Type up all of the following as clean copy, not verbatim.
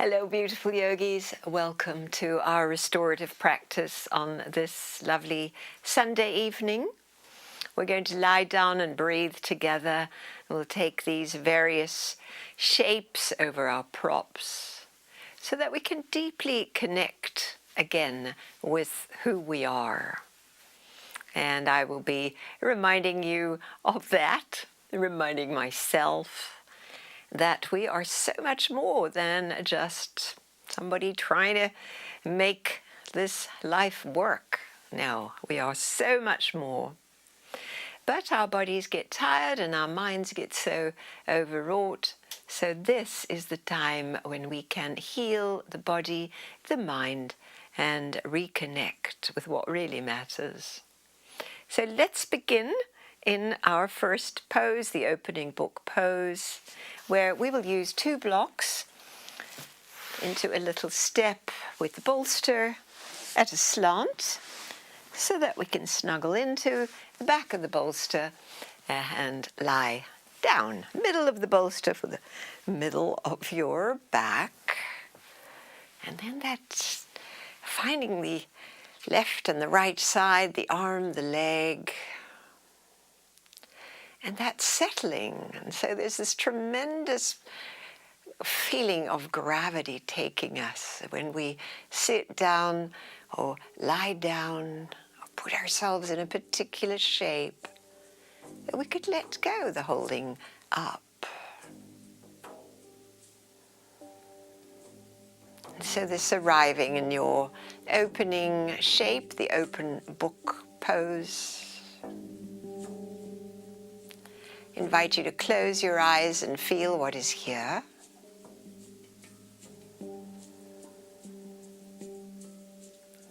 Hello, beautiful yogis. Welcome to our restorative practice on this lovely Sunday evening. We're going to lie down and breathe together. We'll take these various shapes over our props so that we can deeply connect again with who we are. And I will be reminding you of that, reminding myself that we are so much more than just somebody trying to make this life work. No, we are so much more. But our bodies get tired and our minds get so overwrought. So this is the time when we can heal the body, the mind, and reconnect with what really matters. So let's begin in our first pose, the opening book pose, where we will use 2 blocks into a little step with the bolster at a slant so that we can snuggle into the back of the bolster and lie down. Middle of the bolster for the middle of your back. And then that's finding the left and the right side, the arm, the leg, and that's settling. And so there's this tremendous feeling of gravity taking us when we sit down or lie down or put ourselves in a particular shape, that we could let go the holding up. And so this arriving in your opening shape, the open book pose, invite you to close your eyes and feel what is here.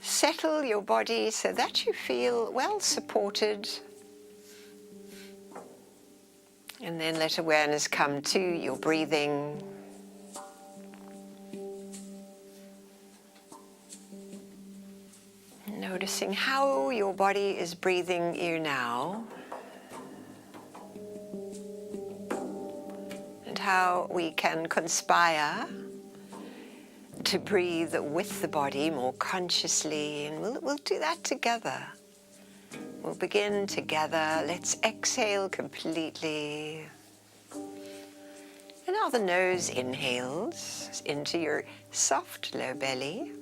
Settle your body so that you feel well supported. And then let awareness come to your breathing. Noticing how your body is breathing you now. How we can conspire to breathe with the body more consciously, and we'll do that together. We'll begin together. Let's exhale completely. And now the nose inhales into your soft low belly.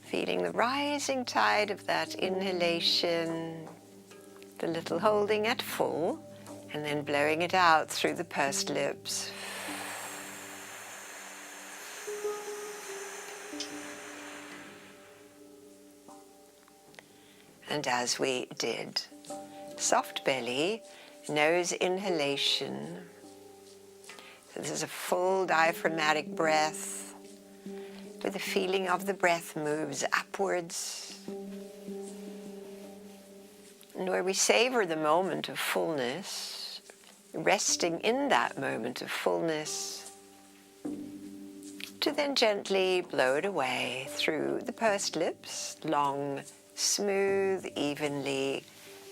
Feeling the rising tide of that inhalation, the little holding at full, and then blowing it out through the pursed lips. And as we did, soft belly, nose inhalation. So this is a full diaphragmatic breath, where the feeling of the breath moves upwards, and where we savor the moment of fullness, resting in that moment of fullness, to then gently blow it away through the pursed lips, long, smooth, evenly,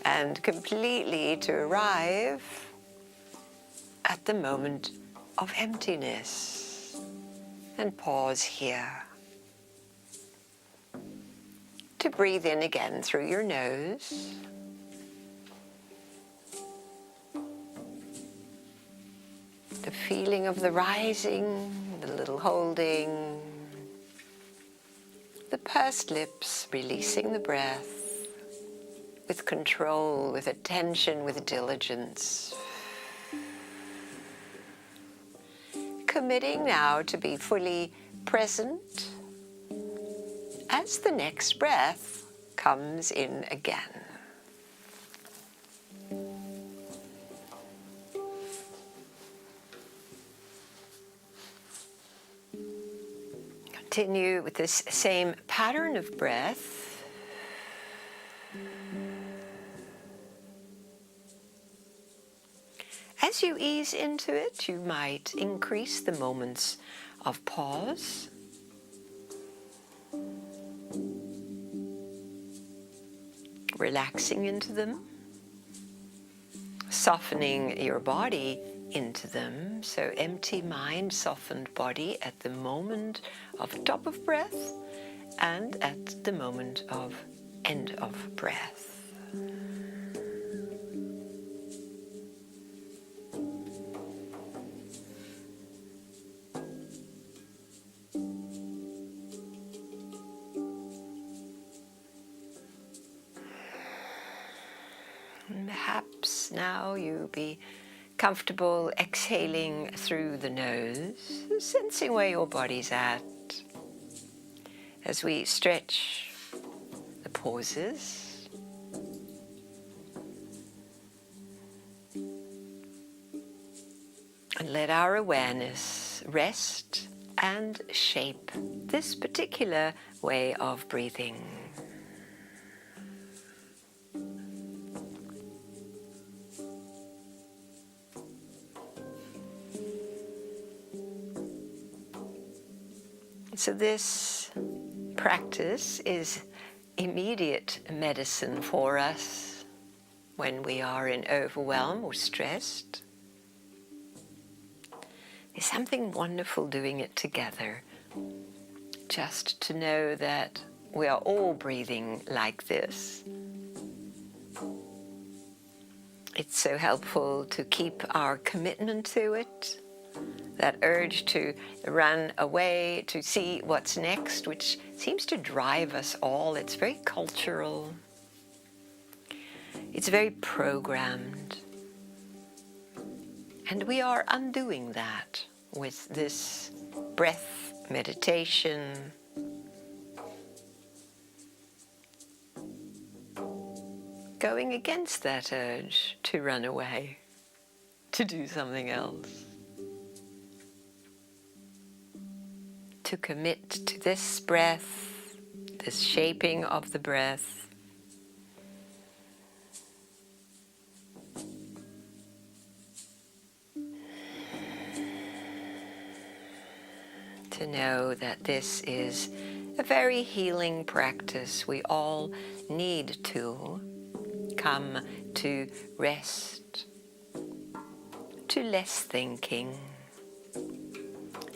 and completely, to arrive at the moment of emptiness. And pause here. To breathe in again through your nose. The feeling of the rising, the little holding, the pursed lips, releasing the breath with control, with attention, with diligence. Committing now to be fully present as the next breath comes in again. Continue with this same pattern of breath. As you ease into it, you might increase the moments of pause. Relaxing into them. Softening your body into them. So empty mind, softened body at the moment of top of breath and at the moment of end of breath. And perhaps now you'll be comfortable exhaling through the nose, sensing where your body's at as we stretch the pauses. And let our awareness rest and shape this particular way of breathing. So this practice is immediate medicine for us when we are in overwhelm or stressed. There's something wonderful doing it together, just to know that we are all breathing like this. It's so helpful to keep our commitment to it, that urge to run away, to see what's next, which seems to drive us all. It's very cultural. It's very programmed. And we are undoing that with this breath meditation. Going against that urge to run away, to do something else. To commit to this breath, this shaping of the breath. To know that this is a very healing practice. We all need to come to rest, to less thinking,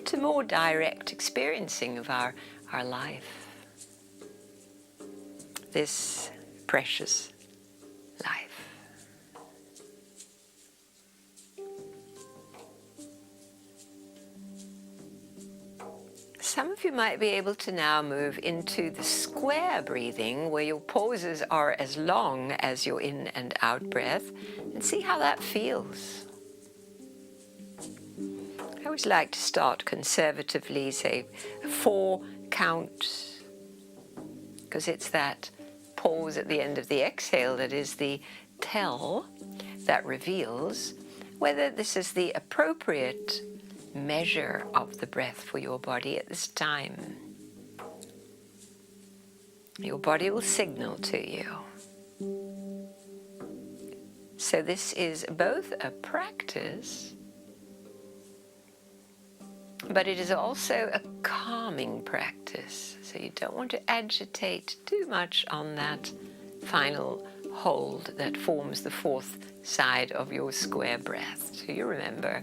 to more direct experiencing of our life, this precious life. Some of you might be able to now move into the square breathing, where your pauses are as long as your in and out breath, and see how that feels. I always like to start conservatively, say 4 counts, because it's that pause at the end of the exhale that is the tell that reveals whether this is the appropriate measure of the breath for your body at this time. Your body will signal to you. So this is both a practice, but it is also a calming practice. So you don't want to agitate too much on that final hold that forms the 4th side of your square breath. So you remember,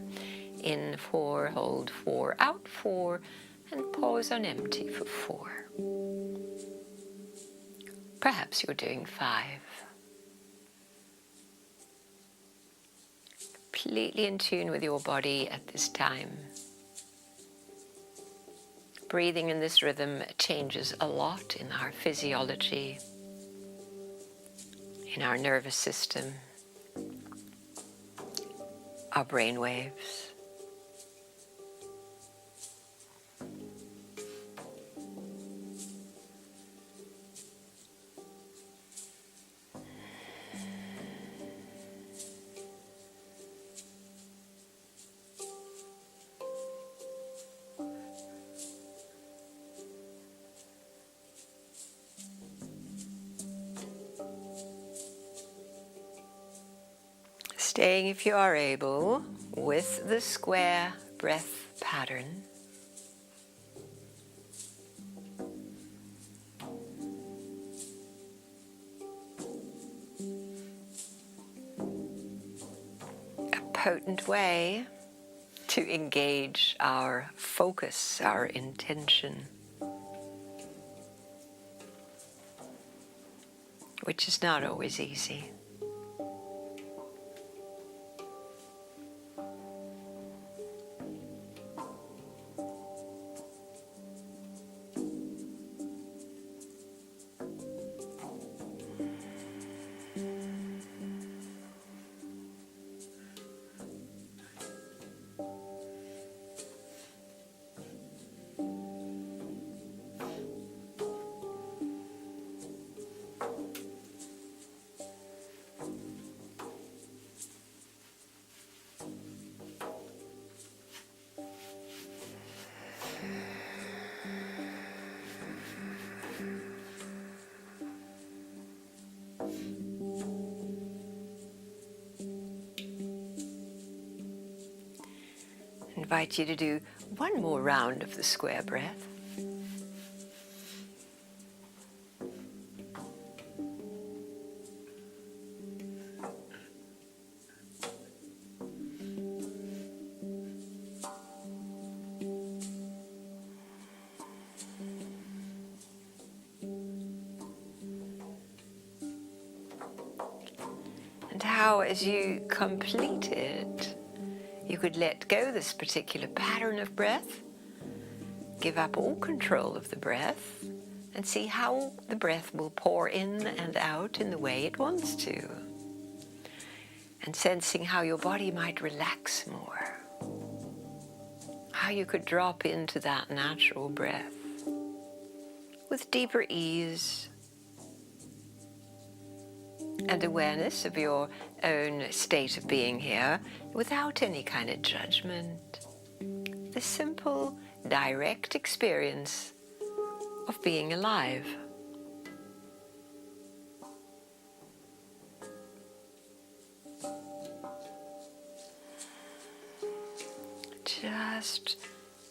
in 4, hold 4, out 4, and pause on empty for 4. Perhaps you're doing 5. Completely in tune with your body at this time. Breathing in this rhythm changes a lot in our physiology, in our nervous system, our brain waves. Staying, if you are able, with the square breath pattern. A potent way to engage our focus, our intention, which is not always easy. I invite you to do one more round of the square breath. And how, as you complete it, you could let go this particular pattern of breath, give up all control of the breath, and see how the breath will pour in and out in the way it wants to. And sensing how your body might relax more. How you could drop into that natural breath with deeper ease and awareness of your own state of being here without any kind of judgment. The simple, direct experience of being alive. Just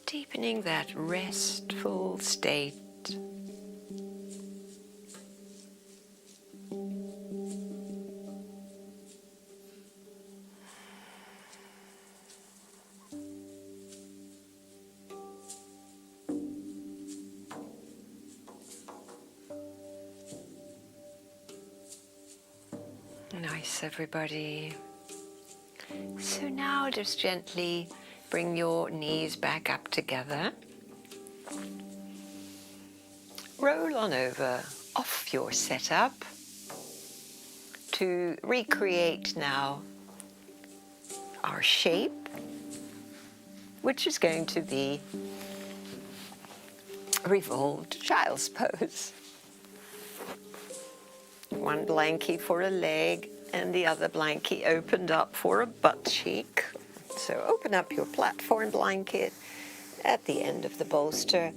deepening that restful state. Nice, everybody. So now just gently bring your knees back up together. Roll on over off your setup to recreate now our shape, which is going to be revolved child's pose. One blankie for a leg and the other blankie opened up for a butt cheek. So open up your platform blanket at the end of the bolster.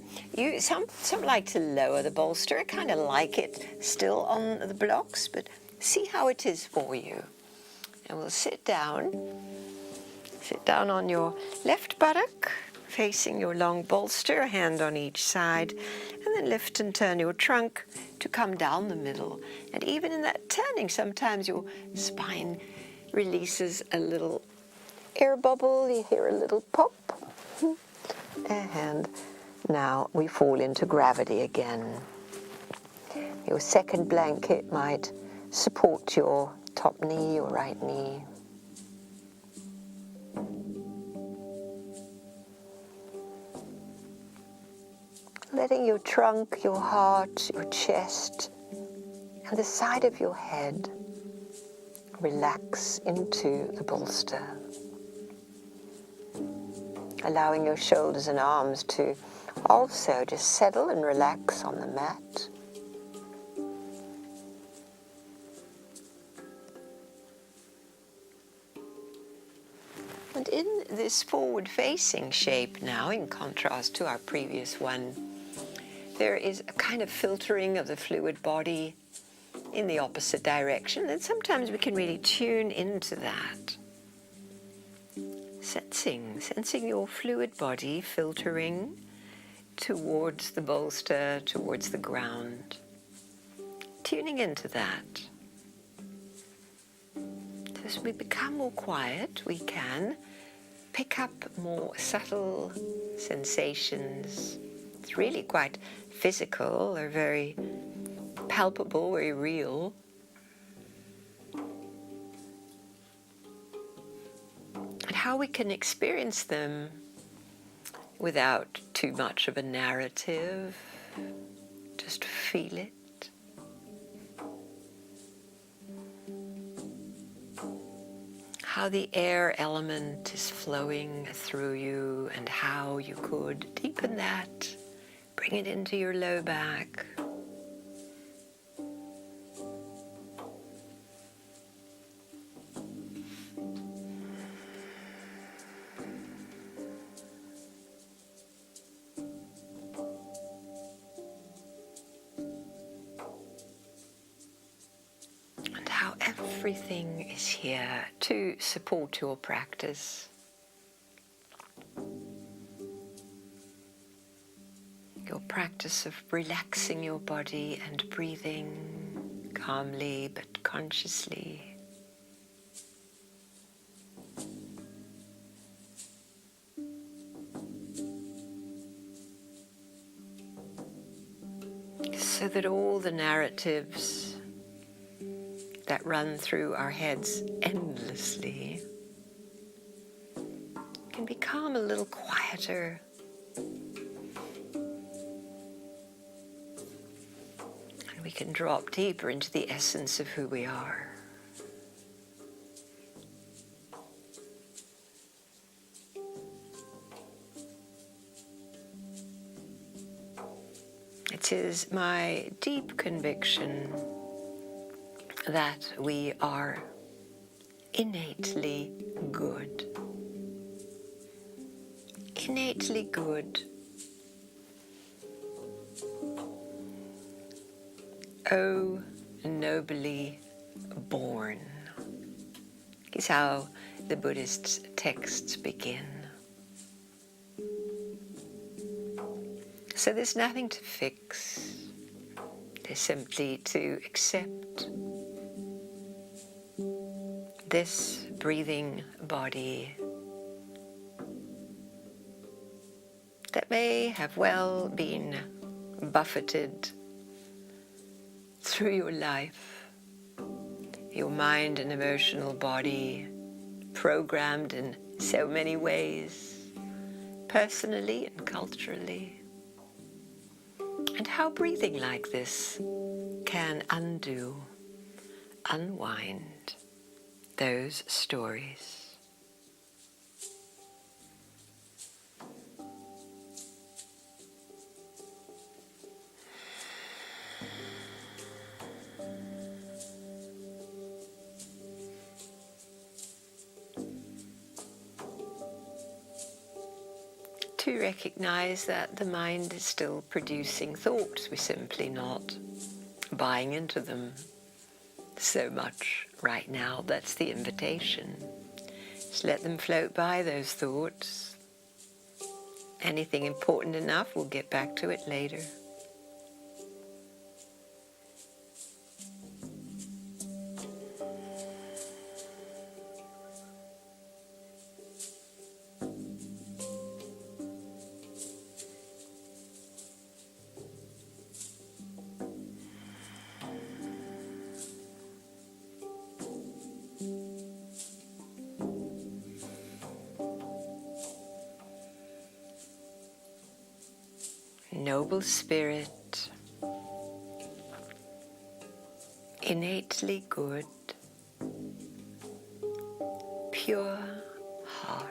Some like to lower the bolster. I kind of like it still on the blocks, but see how it is for you. And we'll sit down. Sit down on your left buttock, facing your long bolster, a hand on each side, and then lift and turn your trunk to come down the middle. And even in that turning, sometimes your spine releases a little air bubble. You hear a little pop. And now we fall into gravity again. Your second blanket might support your top knee, your right knee. Letting your trunk, your heart, your chest, and the side of your head relax into the bolster. Allowing your shoulders and arms to also just settle and relax on the mat. And in this forward-facing shape now, in contrast to our previous one, there is a kind of filtering of the fluid body in the opposite direction, and sometimes we can really tune into that. Sensing your fluid body filtering towards the bolster, towards the ground. Tuning into that. as we become more quiet, we can pick up more subtle sensations. It's really quite physical, or very palpable, very real. And how we can experience them without too much of a narrative. Just feel it. How the air element is flowing through you, and how you could deepen that, bring it into your low back. And how everything is here to support your practice. Your practice of relaxing your body and breathing calmly but consciously. So that all the narratives that run through our heads endlessly can become a little quieter. We can drop deeper into the essence of who we are. It is my deep conviction that we are innately good. Innately good. Oh, nobly born, is how the Buddhist texts begin. So there's nothing to fix. There's simply to accept this breathing body that may have well been buffeted through your life, your mind and emotional body, programmed in so many ways, personally and culturally. And how breathing like this can undo, unwind those stories. To recognize that the mind is still producing thoughts. We're simply not buying into them so much right now. That's the invitation. Just let them float by, those thoughts. Anything important enough, we'll get back to it later. Noble spirit, innately good, pure heart.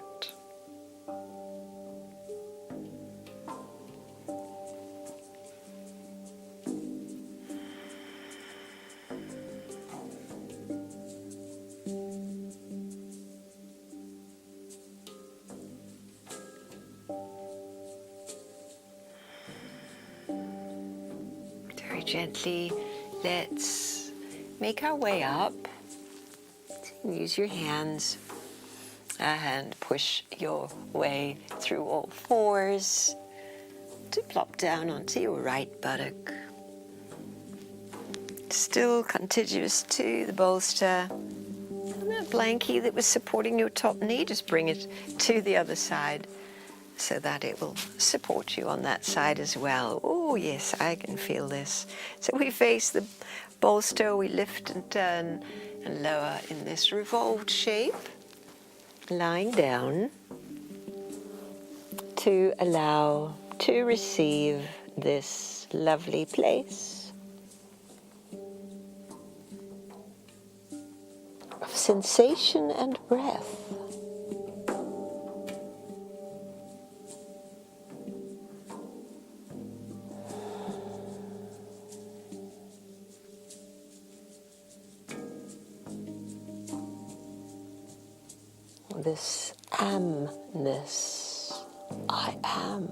Gently, let's make our way up. Use your hands and push your way through all fours to plop down onto your right buttock. Still contiguous to the bolster. And then blankie that was supporting your top knee, just bring it to the other side so that it will support you on that side as well. Oh yes, I can feel this. So we face the bolster, we lift and turn and lower in this revolved shape, lying down to allow to receive this lovely place of sensation and breath. This amness, I am.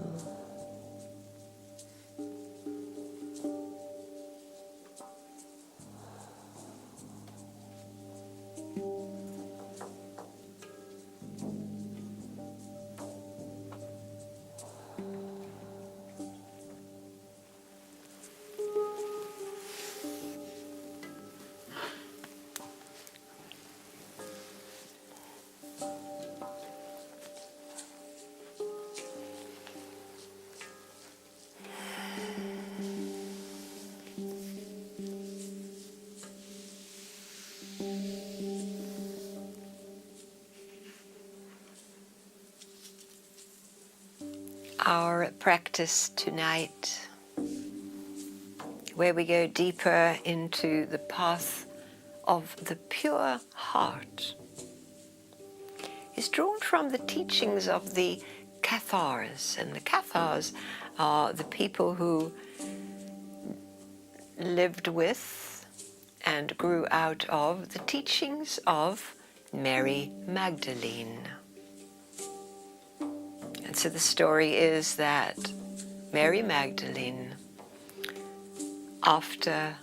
Our practice tonight, where we go deeper into the path of the pure heart, is drawn from the teachings of the Cathars. And the Cathars are the people who lived with and grew out of the teachings of Mary Magdalene. And so the story is that Mary Magdalene, after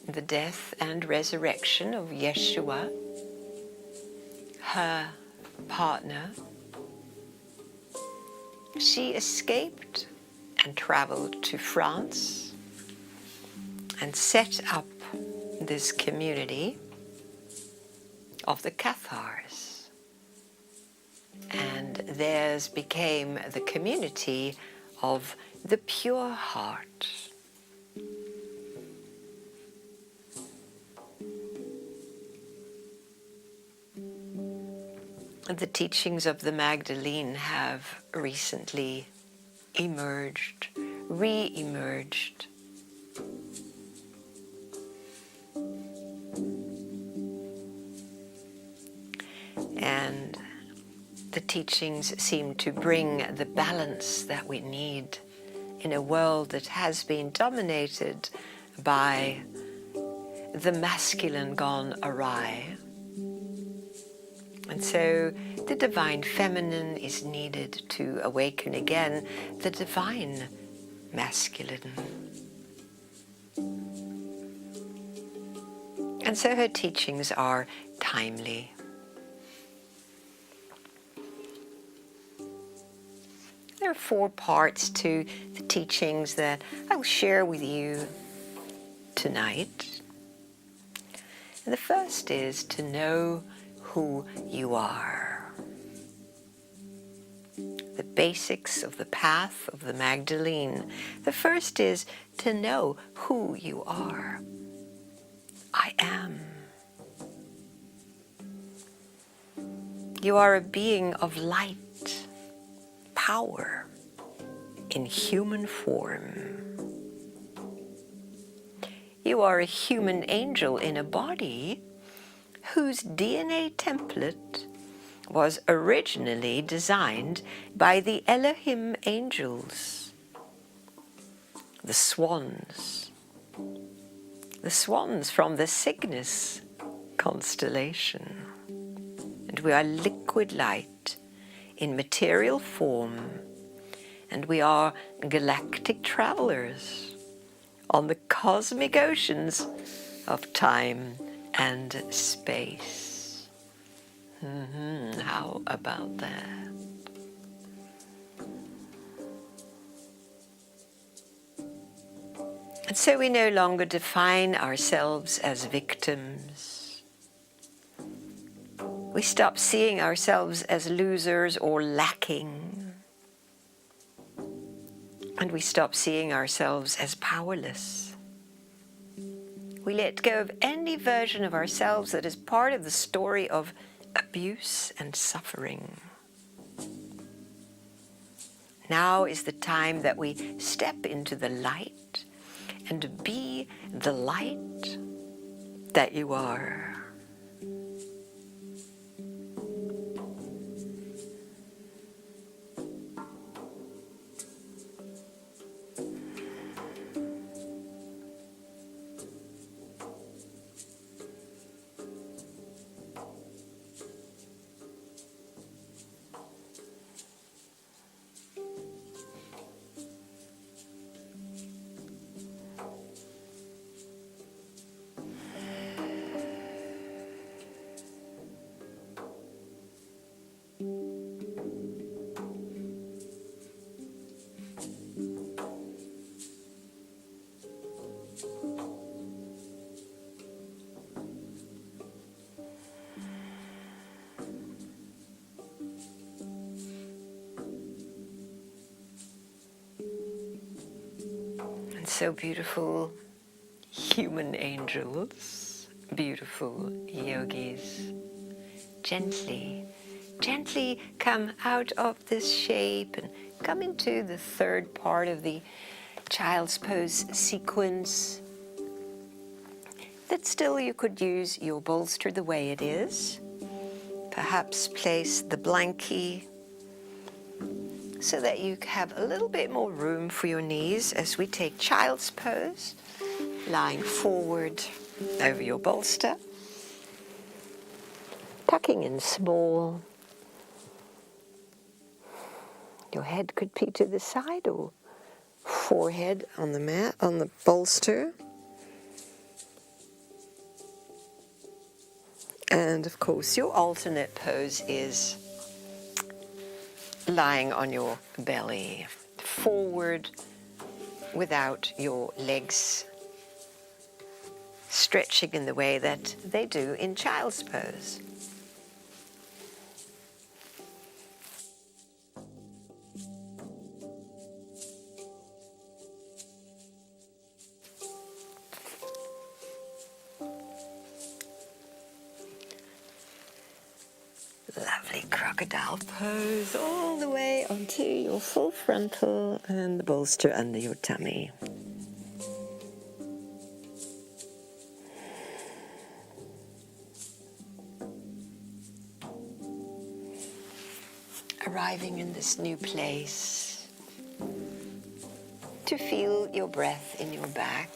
the death and resurrection of Yeshua, her partner, she escaped and traveled to France and set up this community of the Cathars. And theirs became the community of the pure heart. The teachings of the Magdalene have recently emerged, re-emerged. And the teachings seem to bring the balance that we need in a world that has been dominated by the masculine gone awry. And so the divine feminine is needed to awaken again the divine masculine. And so her teachings are timely. There are 4 parts to the teachings that I will share with you tonight. And the first is to know who you are. The basics of the path of the Magdalene. The first is to know who you are. I am. You are a being of light, power, in human form. You are a human angel in a body whose DNA template was originally designed by the Elohim angels, the swans from the Cygnus constellation. And we are liquid light in material form, and we are galactic travelers on the cosmic oceans of time and space. How about that? And so we no longer define ourselves as victims. We stop seeing ourselves as losers or lacking. And we stop seeing ourselves as powerless. We let go of any version of ourselves that is part of the story of abuse and suffering. Now is the time that we step into the light and be the light that you are. So beautiful human angels, beautiful yogis. Gently, gently come out of this shape and come into the third part of the child's pose sequence. That still you could use your bolster the way it is. Perhaps place the blankie so that you have a little bit more room for your knees as we take child's pose, lying forward over your bolster, tucking in small. Your head could be to the side or forehead on the mat, on the bolster. And of course, your alternate pose is lying on your belly, forward without your legs stretching in the way that they do in child's pose. Lovely crocodile pose all the way onto your full frontal and the bolster under your tummy. Arriving in this new place to feel your breath in your back.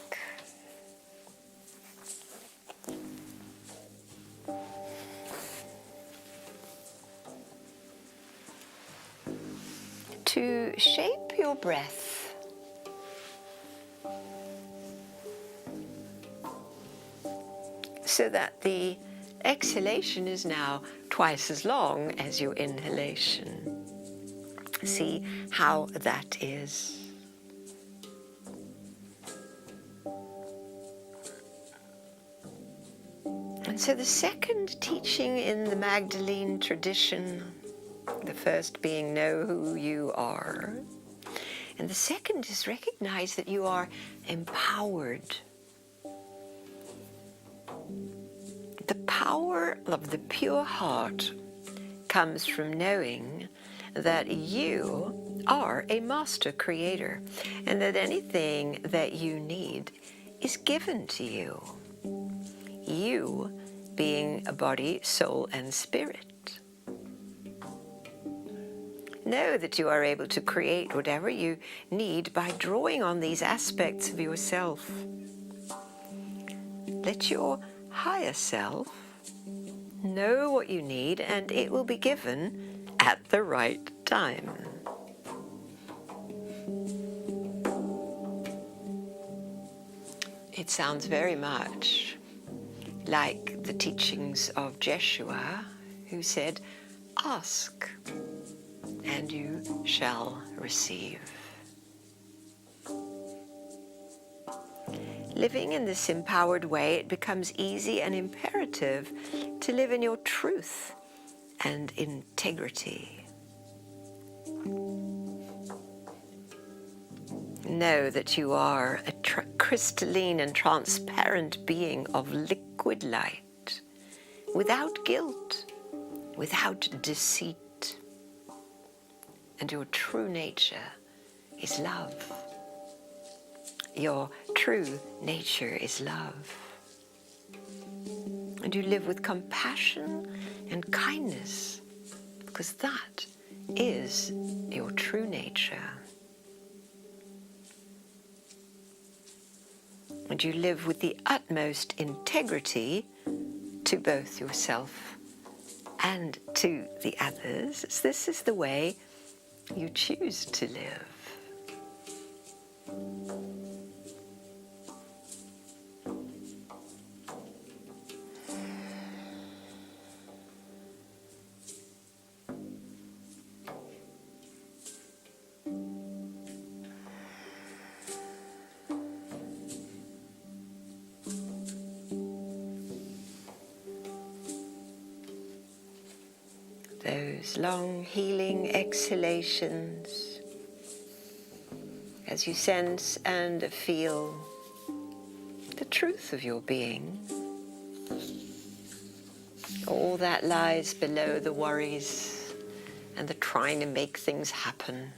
To shape your breath so that the exhalation is now twice as long as your inhalation. See how that is. And so the second teaching in the Magdalene tradition, the first being know who you are, and the second is recognize that you are empowered. The power of the pure heart comes from knowing that you are a master creator and that anything that you need is given to you. You being a body, soul, and spirit. Know that you are able to create whatever you need by drawing on these aspects of yourself. Let your higher self know what you need, and it will be given at the right time. It sounds very much like the teachings of Jeshua, who said, "Ask, and you shall receive." Living in this empowered way, it becomes easy and imperative to live in your truth and integrity. Know that you are a crystalline and transparent being of liquid light, without guilt, without deceit. And your true nature is love. Your true nature is love. And you live with compassion and kindness, because that is your true nature. And you live with the utmost integrity to both yourself and to the others. This is the way you choose to live. Those long healing exhalations as you sense and feel the truth of your being. All that lies below the worries and the trying to make things happen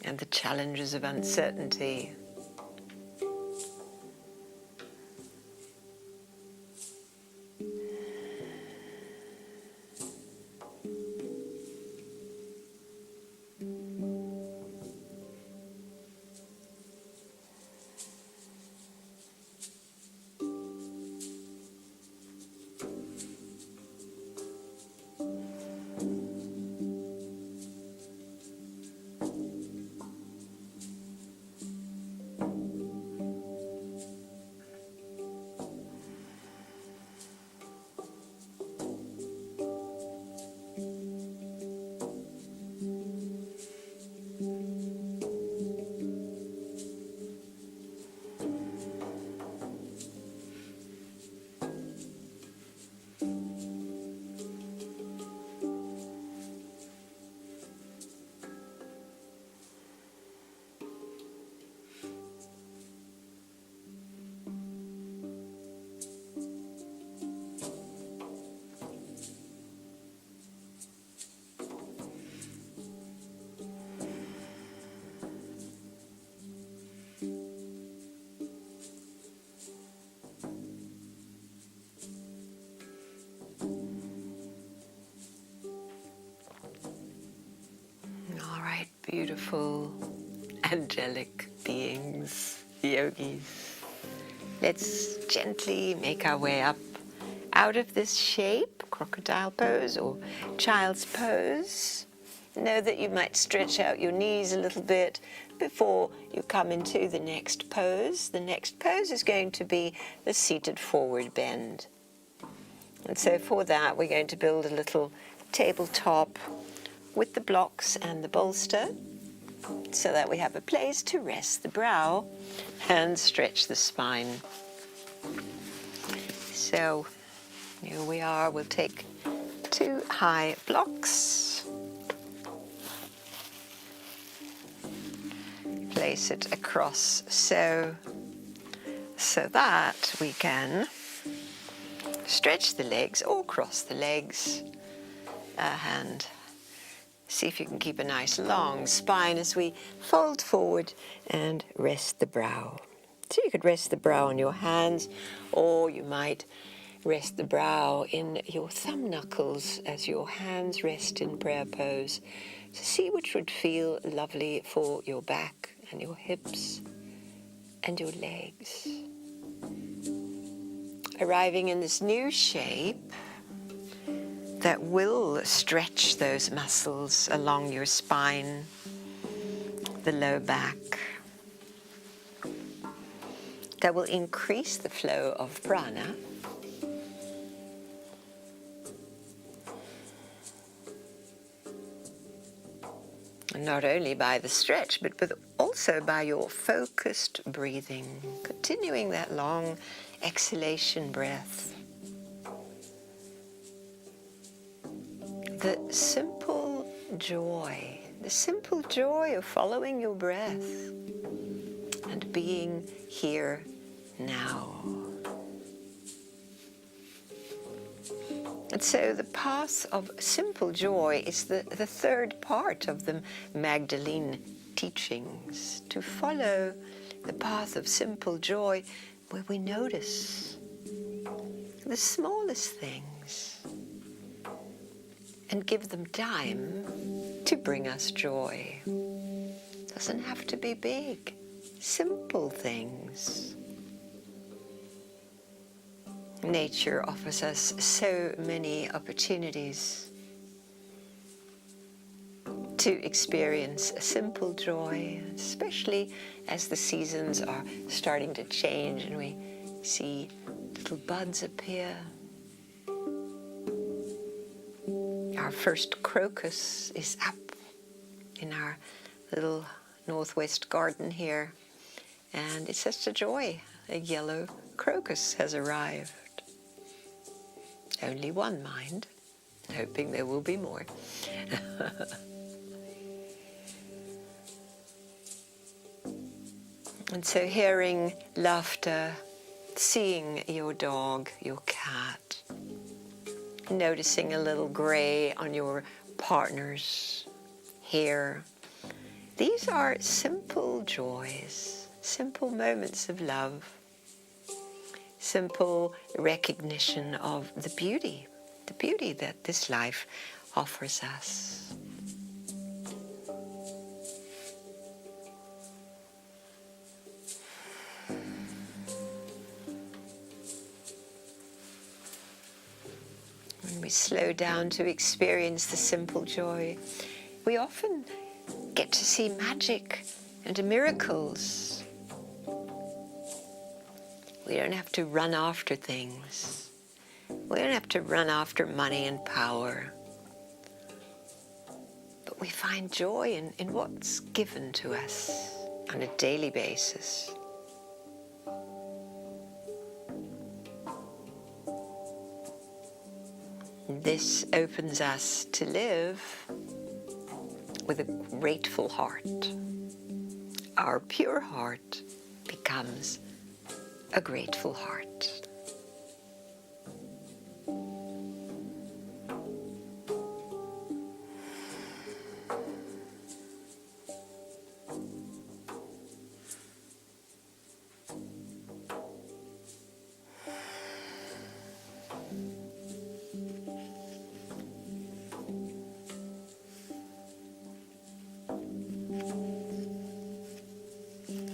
and the challenges of uncertainty. Beautiful, angelic beings, yogis. Let's gently make our way up out of this shape, crocodile pose or child's pose. Know that you might stretch out your knees a little bit before you come into the next pose. The next pose is going to be the seated forward bend. And so for that, we're going to build a little tabletop with the blocks and the bolster, so that we have a place to rest the brow and stretch the spine. So here we are. We'll take 2 high blocks, place it across so that we can stretch the legs or cross the legs, and see if you can keep a nice long spine as we fold forward and rest the brow. So you could rest the brow on your hands, or you might rest the brow in your thumb knuckles as your hands rest in prayer pose, to see which would feel lovely for your back and your hips and your legs. Arriving in this new shape that will stretch those muscles along your spine, the low back, that will increase the flow of prana, and not only by the stretch, but also by your focused breathing, continuing that long exhalation breath. the simple joy of following your breath and being here now. And so the path of simple joy is the third part of the Magdalene teachings, to follow the path of simple joy where we notice the smallest things and give them time to bring us joy. Doesn't have to be big, simple things. Nature offers us so many opportunities to experience a simple joy, especially as the seasons are starting to change and we see little buds appear. Our first crocus is up in our little northwest garden here, and it's such a joy. A yellow crocus has arrived. Only one, mind, hoping there will be more. And so hearing laughter, seeing your dog, your cat, noticing a little gray on your partner's hair. These are simple joys, simple moments of love, simple recognition of the beauty that this life offers us. When we slow down to experience the simple joy, we often get to see magic and miracles. We don't have to run after things. We don't have to run after money and power. But we find joy in what's given to us on a daily basis. This opens us to live with a grateful heart. Our pure heart becomes a grateful heart.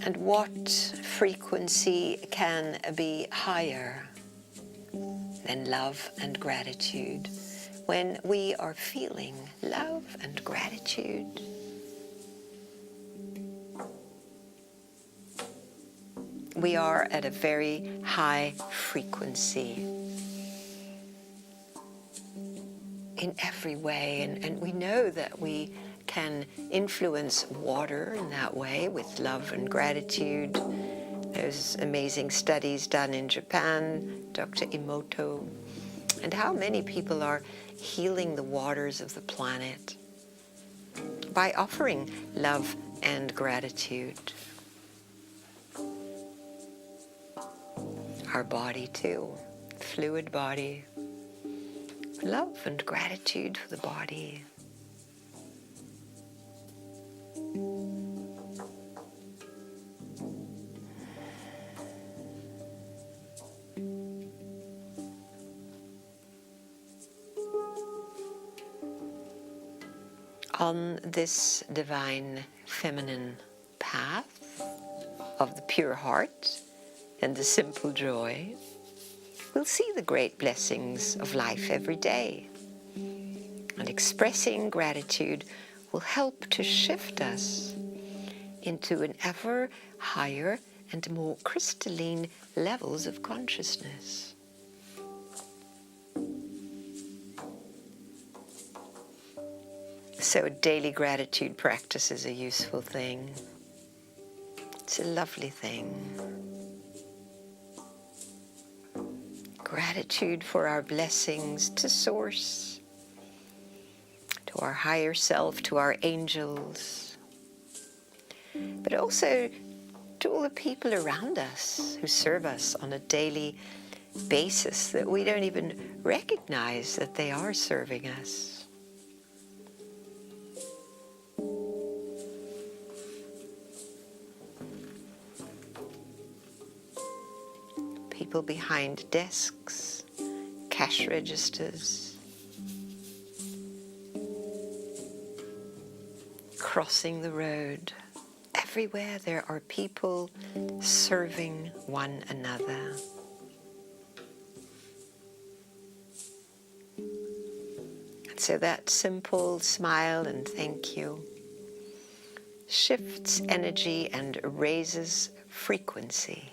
And what frequency can be higher than love and gratitude? When we are feeling love and gratitude, we are at a very high frequency in every way, and we know that we can influence water in that way with love and gratitude. There's amazing studies done in Japan, Dr. Emoto, and how many people are healing the waters of the planet by offering love and gratitude. Our body too, fluid body, love and gratitude for the body. On this divine feminine path of the pure heart and the simple joy, we'll see the great blessings of life every day. And expressing gratitude will help to shift us into an ever higher and more crystalline levels of consciousness. So a daily gratitude practice is a useful thing. It's a lovely thing. Gratitude for our blessings to Source, to our higher self, to our angels, but also to all the people around us who serve us on a daily basis that we don't even recognize that they are serving us. People behind desks, cash registers, crossing the road. Everywhere there are people serving one another. And so that simple smile and thank you shifts energy and raises frequency.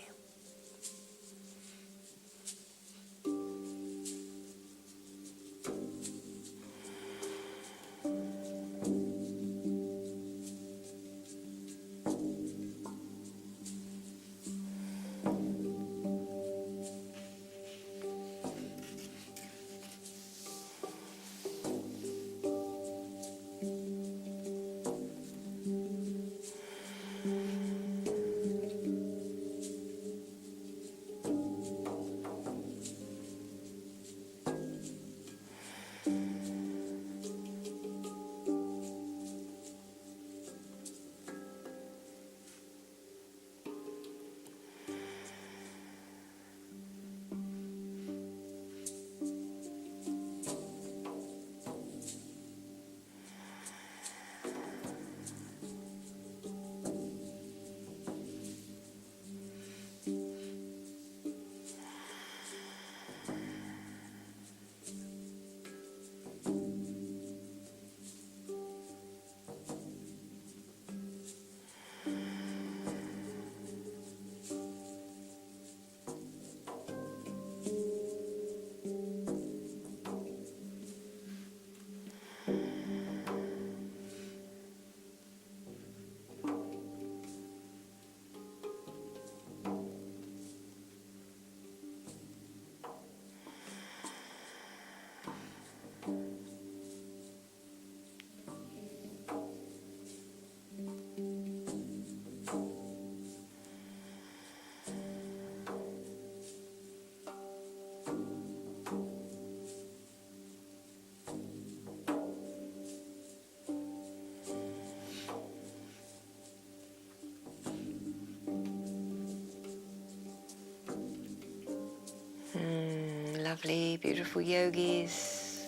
Lovely, beautiful yogis.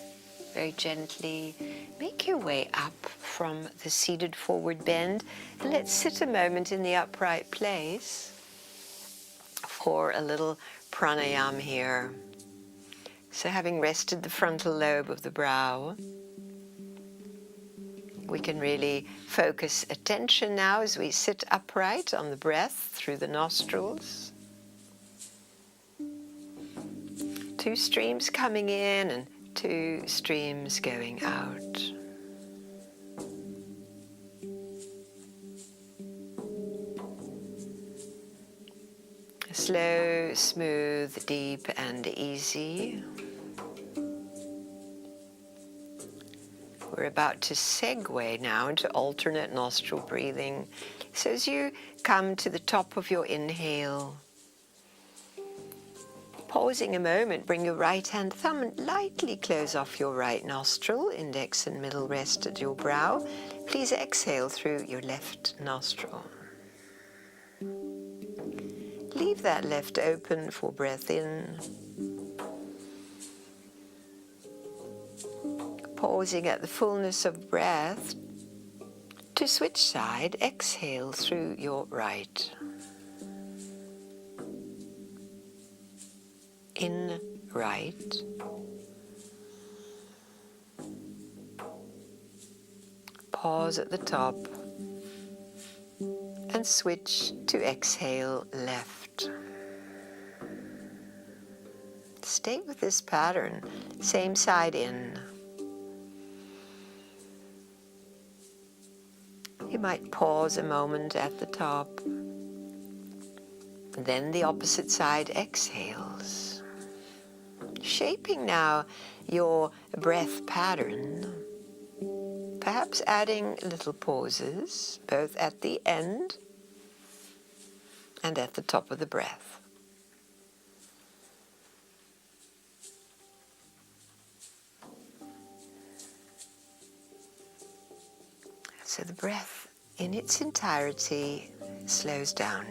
Very gently make your way up from the seated forward bend, and let's sit a moment in the upright place for a little pranayama here. So having rested the frontal lobe of the brow, we can really focus attention now as we sit upright on the breath through the nostrils. 2 streams coming in and 2 streams going out. Slow, smooth, deep, and easy. We're about to segue now into alternate nostril breathing. So as you come to the top of your inhale, pausing a moment, bring your right hand thumb and lightly close off your right nostril. Index and middle rest at your brow. Please exhale through your left nostril. Leave that left open for breath in. Pausing at the fullness of breath. To switch side, exhale through your right. In right. Pause at the top and switch to exhale left. Stay with this pattern, same side in. You might pause a moment at the top, then the opposite side exhales. Shaping now your breath pattern perhaps adding little pauses, both at the end and at the top of the breath. So the breath in its entirety slows down.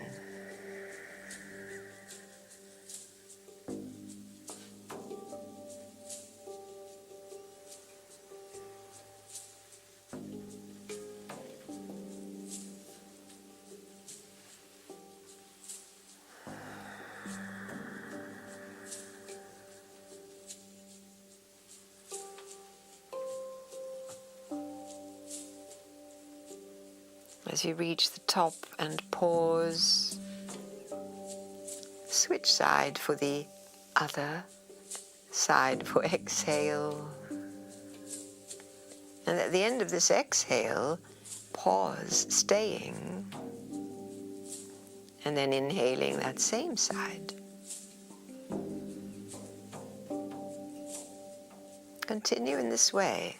As you reach the top and pause, switch side for the other side for exhale. And at the end of this exhale, pause, staying, and then inhaling that same side. Continue in this way.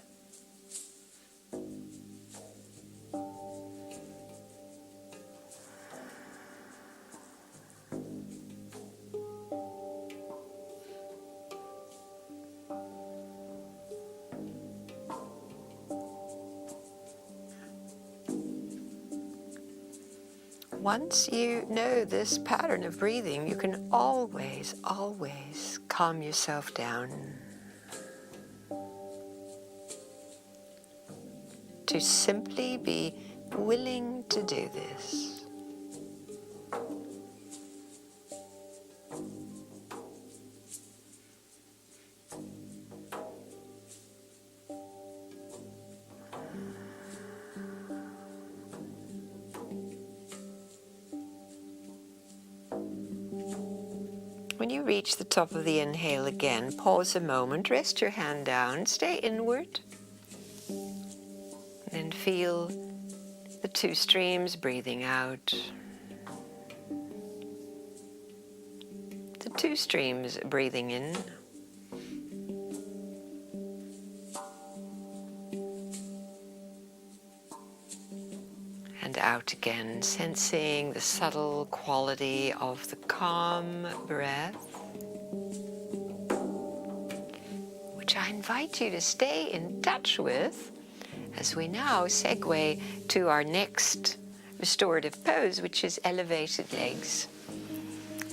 Once you know this pattern of breathing, you can always calm yourself down. To simply be willing to do this. When you reach the top of the inhale again, pause a moment, rest your hand down, stay inward, and feel the two streams breathing out. The two streams breathing in. And out again, sensing the subtle quality of the calm breath, which I invite you to stay in touch with as we now segue to our next restorative pose, which is elevated legs.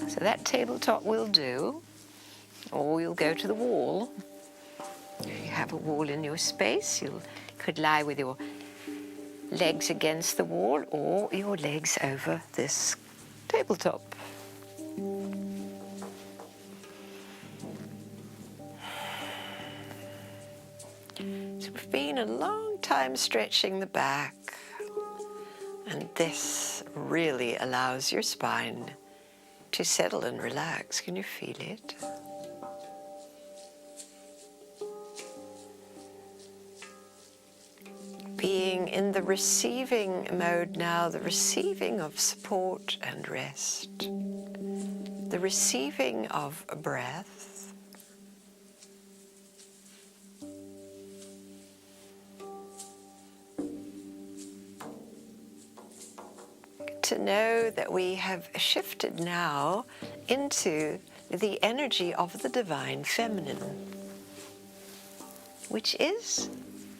So that tabletop will do, or you'll go to the wall. If you have a wall in your space, you could lie with your legs against the wall or your legs over this tabletop. So we've been a long time stretching the back, and this really allows your spine to settle and relax. Can you feel it? Being in the receiving mode now, the receiving of support and rest, the receiving of a breath, to know that we have shifted now into the energy of the divine feminine, which is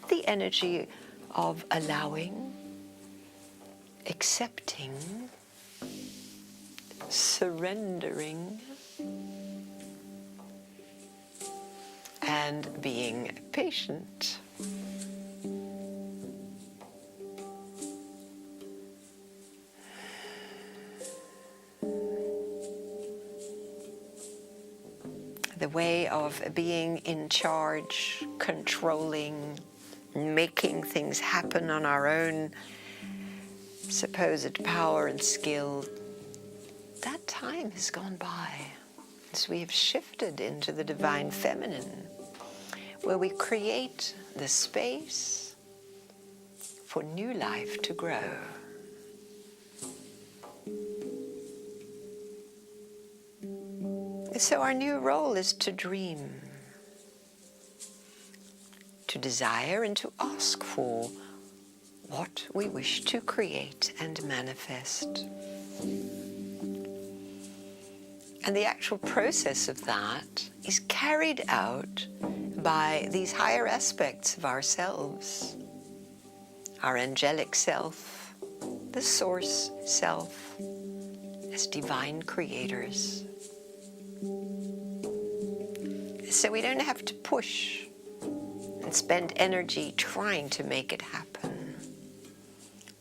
the energy of allowing, accepting, surrendering, and being patient. The way of being in charge, controlling, making things happen on our own supposed power and skill, that time has gone by. So we have shifted into the divine feminine, where we create the space for new life to grow. So our new role is to dream. to desire and to ask for what we wish to create and manifest. And the actual process of that is carried out by these higher aspects of ourselves, our angelic self, the source self, as divine creators. So we don't have to push and spend energy trying to make it happen.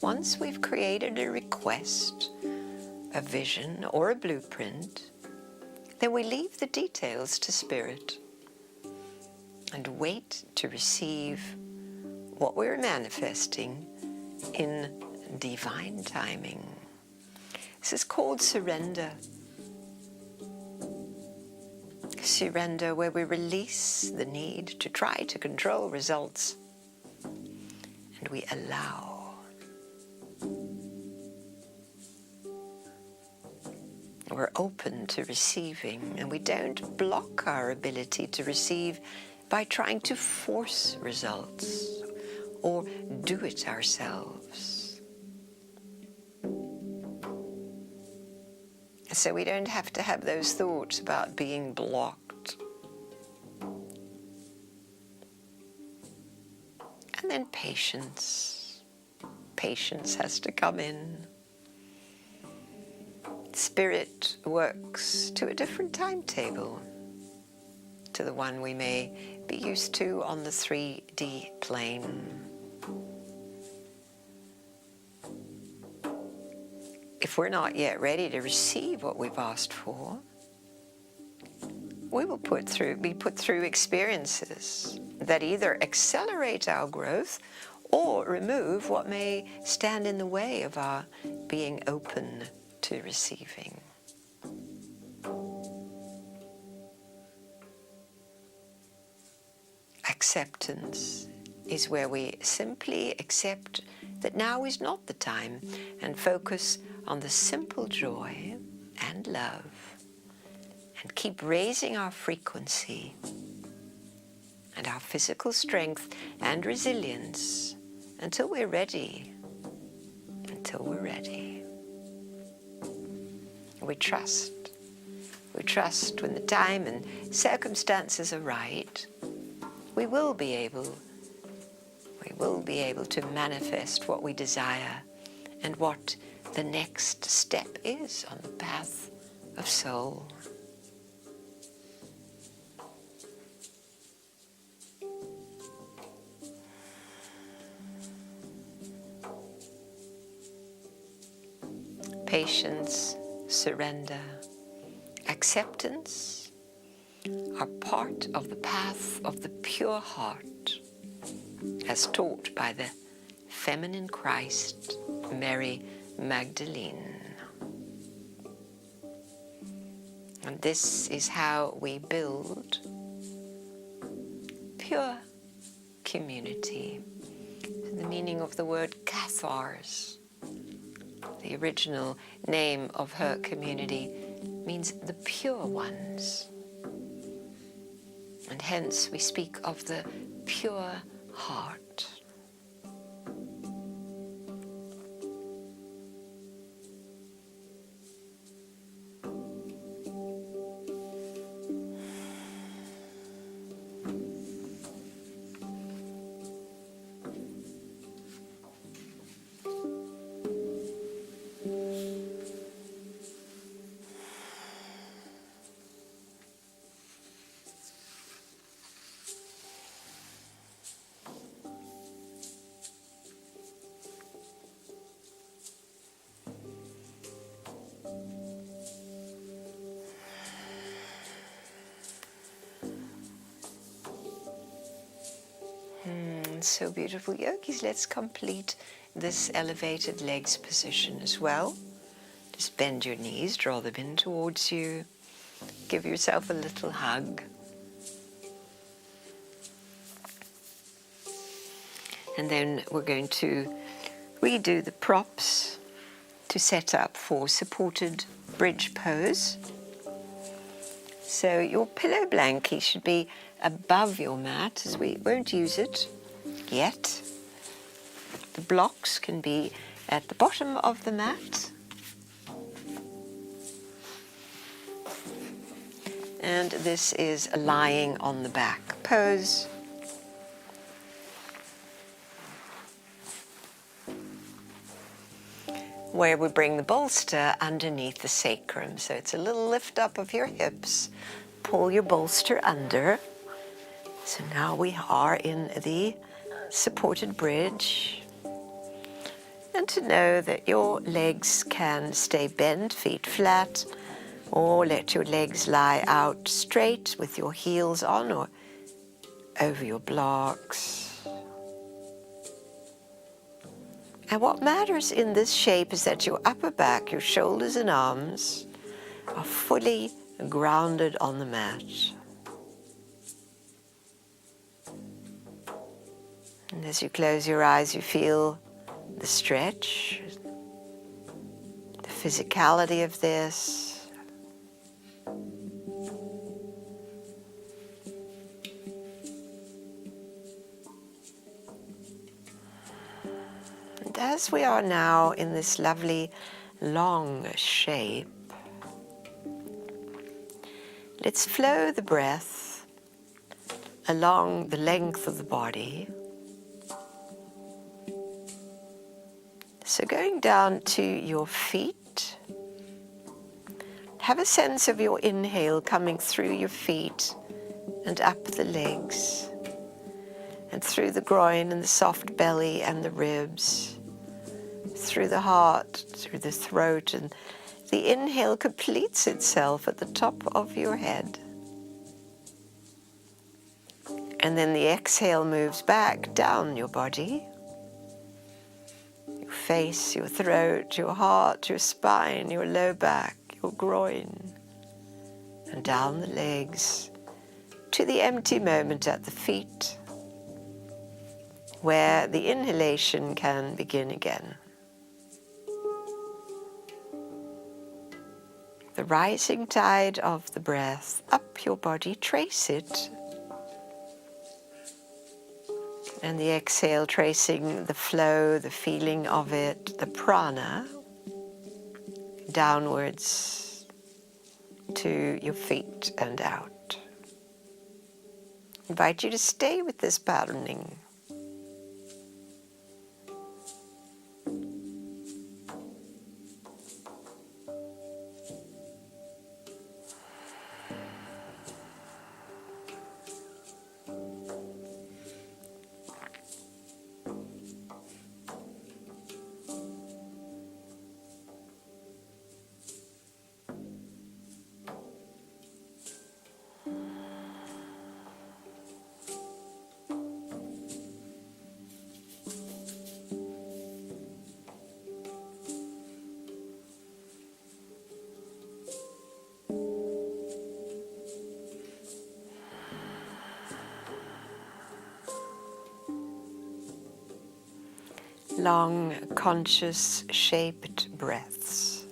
Once we've created a request, a vision, or a blueprint, then we leave the details to Spirit and wait to receive what we're manifesting in divine timing. This is called surrender. Surrender, where we release the need to try to control results and we allow. We're open to receiving, and we don't block our ability to receive by trying to force results or do it ourselves. So we don't have to have those thoughts about being blocked. And then patience. Patience has to come in. Spirit works to a different timetable to the one we may be used to on the 3D plane. If we're not yet ready to receive what we've asked for, we will be put through experiences that either accelerate our growth or remove what may stand in the way of our being open to receiving. Acceptance is where we simply accept that now is not the time and focus on the simple joy and love and keep raising our frequency and our physical strength and resilience until we're ready. We trust when the time and circumstances are right, we will be able to manifest what we desire and what the next step is on the path of soul. Patience, surrender, acceptance are part of the path of the pure heart, as taught by the feminine Christ, Mary Magdalene. And this is how we build pure community. The meaning of the word Cathars, the original name of her community, means the pure ones. And hence we speak of the pure heart. So beautiful, yogis. Let's complete this elevated legs position as well. Just bend your knees, draw them in towards you. Give yourself a little hug. And then we're going to redo the props to set up for supported bridge pose. So your pillow blankie should be above your mat, as we won't use it yet. The blocks can be at the bottom of the mat. And this is a lying on the back pose. Where we bring the bolster underneath the sacrum. So it's a little lift up of your hips. Pull your bolster under. So now we are in the supported bridge. And to know that your legs can stay bent, feet flat, or let your legs lie out straight with your heels on or over your blocks. And what matters in this shape is that your upper back, your shoulders and arms are fully grounded on the mat. And as you close your eyes, you feel the stretch, the physicality of this. And as we are now in this lovely long shape, let's flow the breath along the length of the body. So going down to your feet, have a sense of your inhale coming through your feet and up the legs, and through the groin and the soft belly and the ribs, through the heart, through the throat, and the inhale completes itself at the top of your head. And then the exhale moves back down your body. Your face, your throat, your heart, your spine, your low back, your groin, and down the legs to the empty moment at the feet, where the inhalation can begin again. The rising tide of the breath up your body, trace it. And the exhale tracing the flow, the feeling of it, the prana, downwards to your feet and out. I invite you to stay with this patterning. Long, conscious, shaped breaths.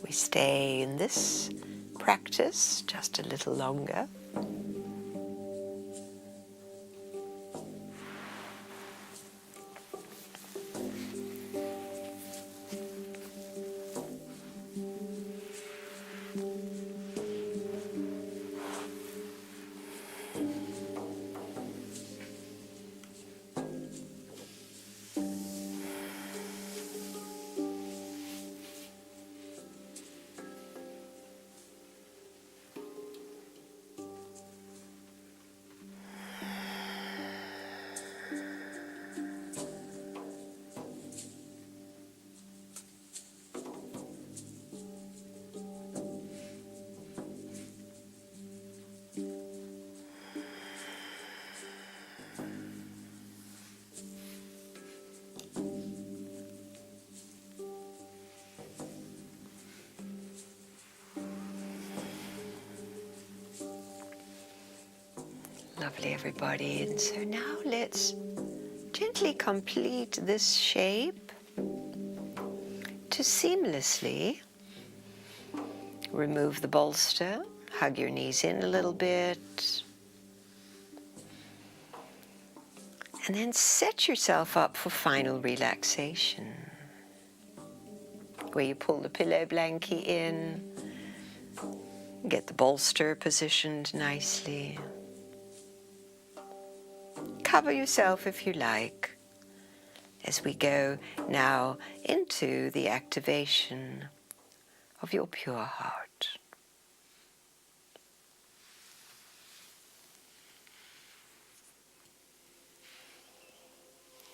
We stay in this practice just a little longer. Lovely, everybody. And so now let's gently complete this shape to seamlessly remove the bolster, hug your knees in a little bit, and then set yourself up for final relaxation, where you pull the pillow blankie in, get the bolster positioned nicely. Cover yourself if you like, as we go now into the activation of your pure heart.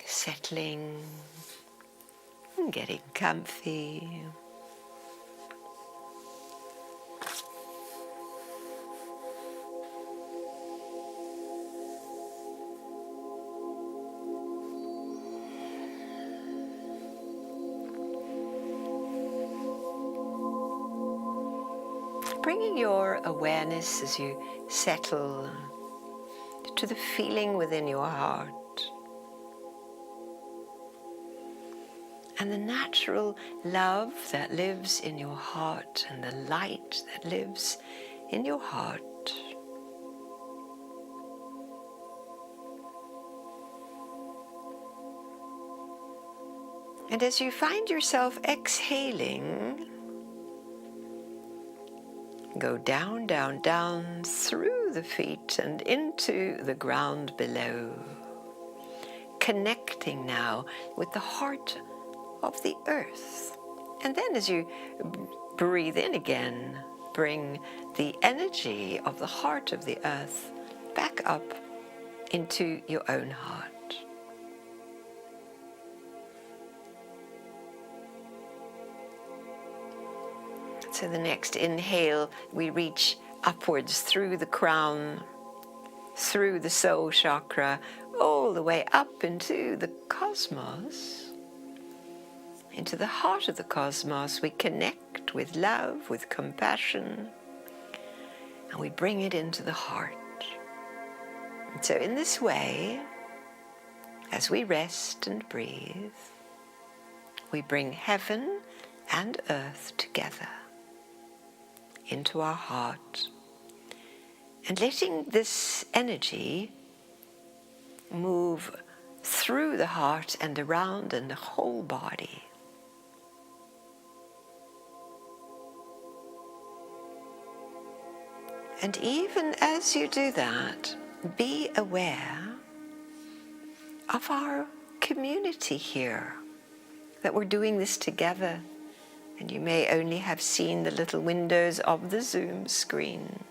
Settling and getting comfy. Bringing your awareness as you settle to the feeling within your heart and the natural love that lives in your heart and the light that lives in your heart. And as you find yourself exhaling, go down, down, down through the feet and into the ground below, connecting now with the heart of the earth. And then as you breathe in again, bring the energy of the heart of the earth back up into your own heart. So the next inhale, we reach upwards through the crown, through the soul chakra, all the way up into the cosmos, into the heart of the cosmos. We connect with love, with compassion, and we bring it into the heart. And so in this way, as we rest and breathe, we bring heaven and earth together into our heart, and letting this energy move through the heart and around in the whole body. And even as you do that, be aware of our community here, that we're doing this together. And you may only have seen the little windows of the Zoom screen.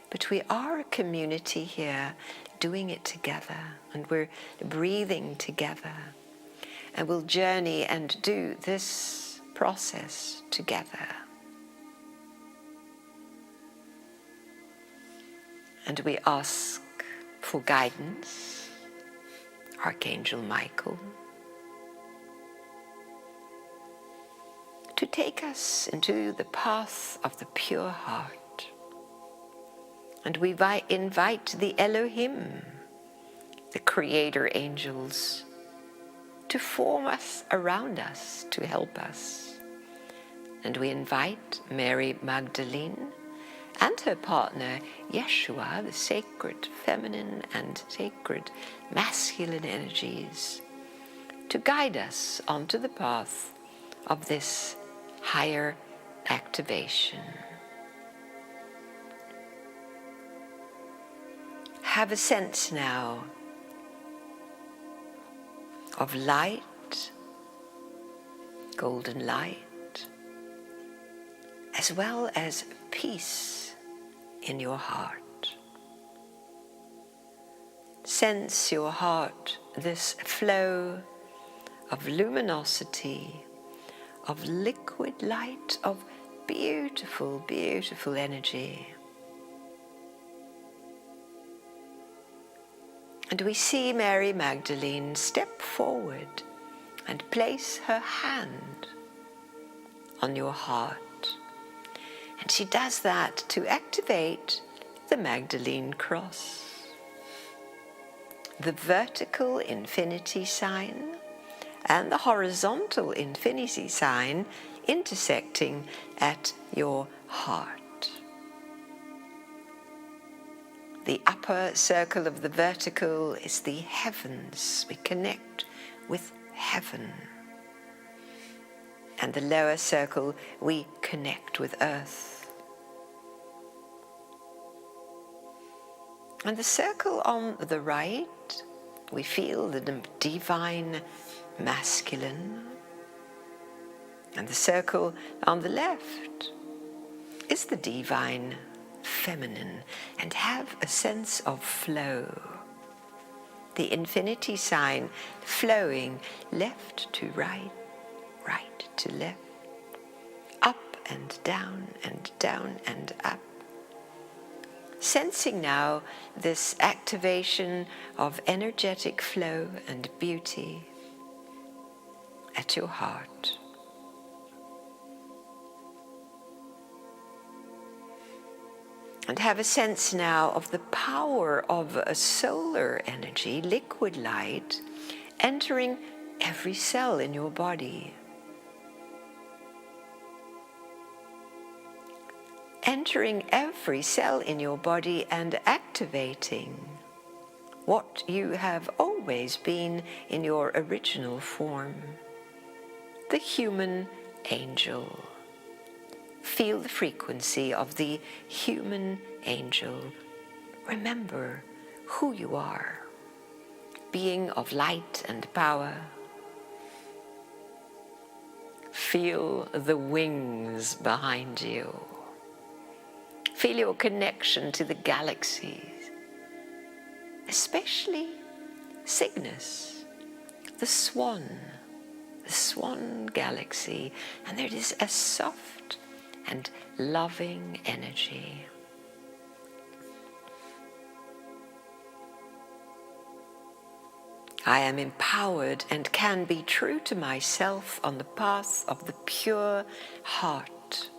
But we are a community here doing it together, and we're breathing together. And we'll journey and do this process together. And we ask for guidance, Archangel Michael, to take us into the path of the pure heart. And we invite the Elohim, the creator angels, to form us around us, to help us. And we invite Mary Magdalene and her partner Yeshua, the sacred feminine and sacred masculine energies, to guide us onto the path of this higher activation. Have a sense now of light, golden light, as well as peace in your heart. Sense your heart, this flow of luminosity, of liquid light, of beautiful, beautiful energy. And we see Mary Magdalene step forward and place her hand on your heart. And she does that to activate the Magdalene cross. the vertical infinity sign and the horizontal infinity sign intersecting at your heart. The upper circle of the vertical is the heavens. We connect with heaven. And the lower circle, we connect with earth. And the circle on the right, we feel the divine masculine. And the circle on the left is the divine feminine, and have a sense of flow. The infinity sign flowing left to right, right to left, up and down and up. Sensing now this activation of energetic flow and beauty at your heart. And have a sense now of the power of a solar energy, liquid light, entering every cell in your body. Entering every cell in your body and activating what you have always been in your original form, the human angel. Feel the frequency of the human angel. Remember who you are, being of light and power. Feel the wings behind you. Feel your connection to the galaxies, especially Cygnus, the swan galaxy, and there is a soft and loving energy. I am empowered and can be true to myself on the path of the pure heart,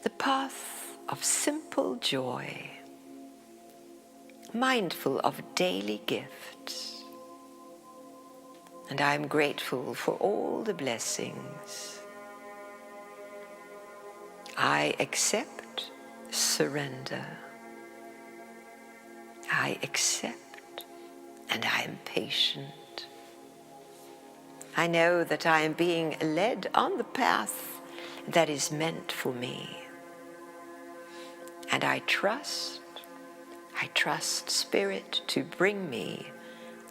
the path of simple joy, mindful of daily gifts. And I am grateful for all the blessings. I accept surrender. I accept and I am patient. I know that I am being led on the path that is meant for me. And I trust Spirit to bring me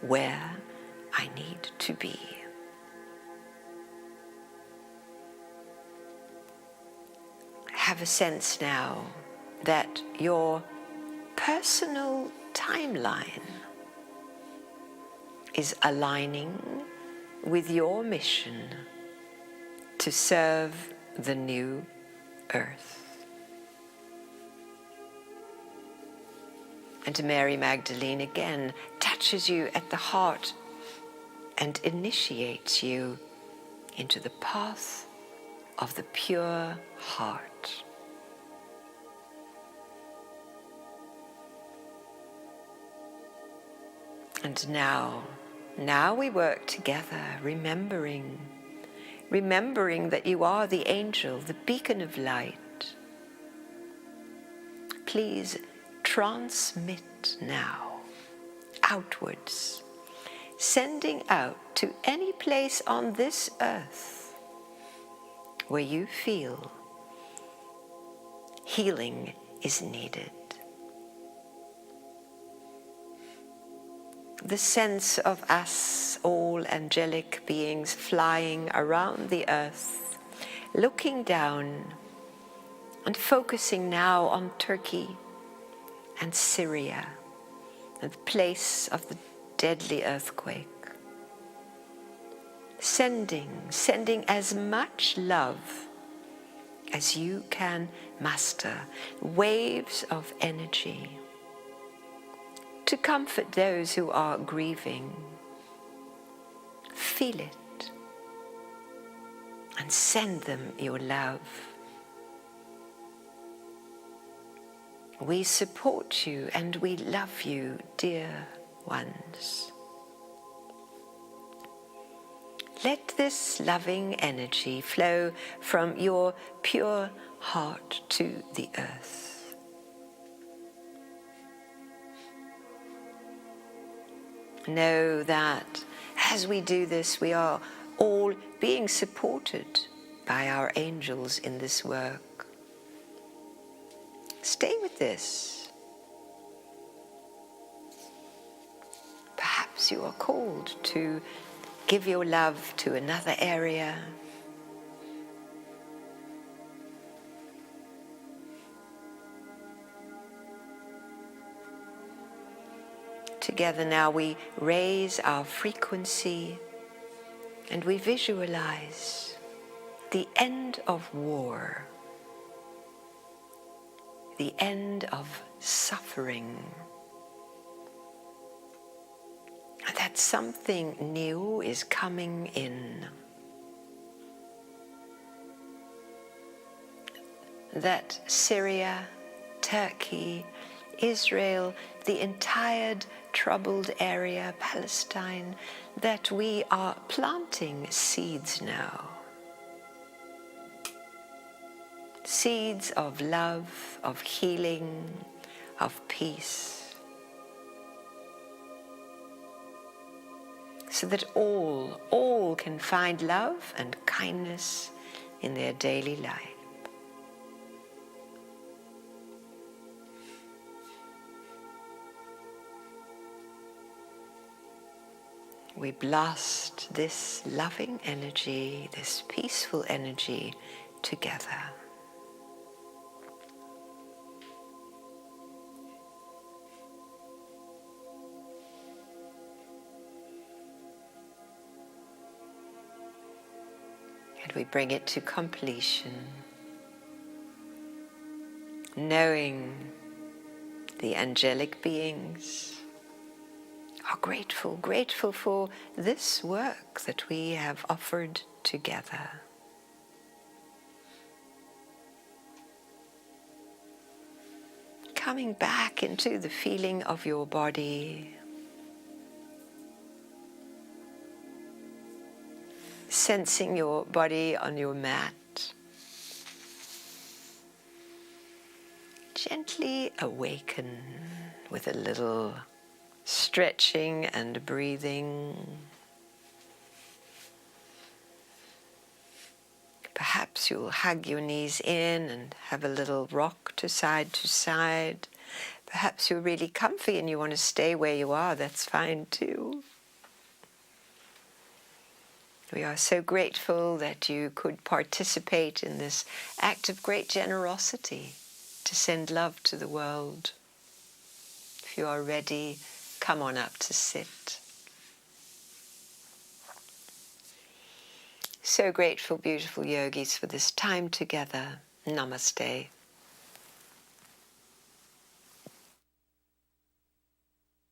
where I need to be. Have a sense now that your personal timeline is aligning with your mission to serve the new earth. And Mary Magdalene again touches you at the heart and initiates you into the path of the pure heart. And now we work together, remembering that you are the angel, the beacon of light. Please transmit now outwards, sending out to any place on this earth where you feel healing is needed. The sense of us, all angelic beings flying around the earth, looking down and focusing now on Turkey and Syria, and the place of the deadly earthquake. Sending as much love as you can master, waves of energy, to comfort those who are grieving. Feel it and send them your love. We support you and we love you, dear ones. Let this loving energy flow from your pure heart to the earth. Know that as we do this, we are all being supported by our angels in this work. Stay with this. Perhaps you are called to give your love to another area. Together now we raise our frequency and we visualize the end of war, the end of suffering, and that something new is coming in. That Syria, Turkey, Israel, the entire troubled area, Palestine, that we are planting seeds now. Seeds of love, of healing, of peace. So that all can find love and kindness in their daily life. We blast this loving energy, this peaceful energy together. And we bring it to completion, knowing the angelic beings are grateful for this work that we have offered together. Coming back into the feeling of your body, sensing your body on your mat, gently awaken with a little stretching and breathing. Perhaps you'll hug your knees in and have a little rock to side. Perhaps you're really comfy and you want to stay where you are. That's fine too. We are so grateful that you could participate in this act of great generosity to send love to the world. If you are ready, come on up to sit. So grateful, beautiful yogis, for this time together. Namaste.